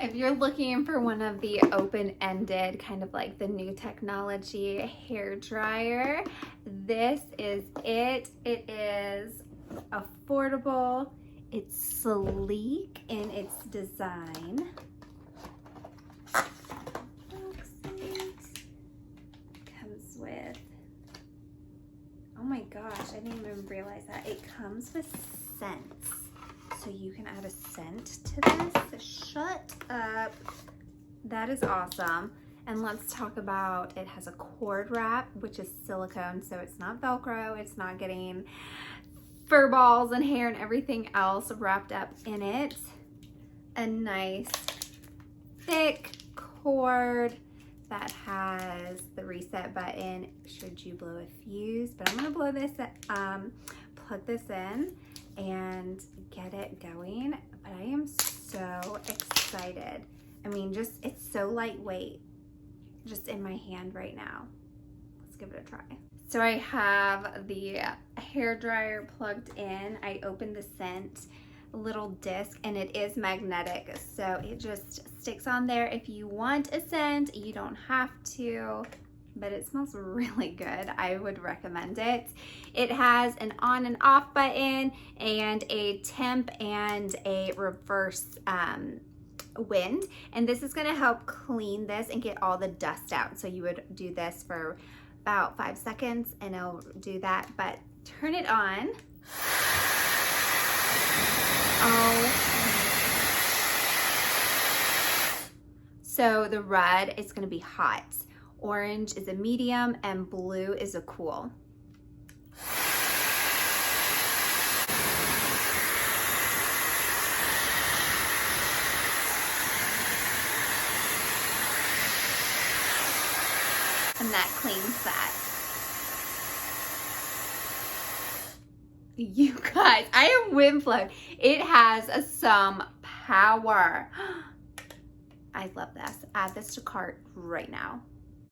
If you're looking for one of the open-ended, kind of like the new technology hair dryer, this is it. It is affordable. It's sleek in its design. Comes with, oh my gosh, I didn't even realize that. It comes with scents. So you can add a scent to this. Shut up. That is awesome. And let's talk about, it has a cord wrap, which is silicone, so it's not Velcro. It's not getting fur balls and hair and everything else wrapped up in it. A nice thick cord that has the reset button should you blow a fuse. But I'm gonna blow this, plug this in and get it going. But I am so excited. I mean, just, it's so lightweight, just in my hand right now. Let's give it a try. So I have the hair dryer plugged in. I opened the scent little disc and it is magnetic, so it just sticks on there. If you want a scent, you don't have to, but it smells really good. I would recommend it. It has an on and off button and a temp and a reverse wind, and this is going to help clean this and get all the dust out. So you would do this for about 5 seconds and it'll do that. But turn it on. Oh, so the red is going to be hot, orange is a medium, and blue is a cool. And that cleans that. You guys, I am wind blown. It has some power. I love this. Add this to cart right now.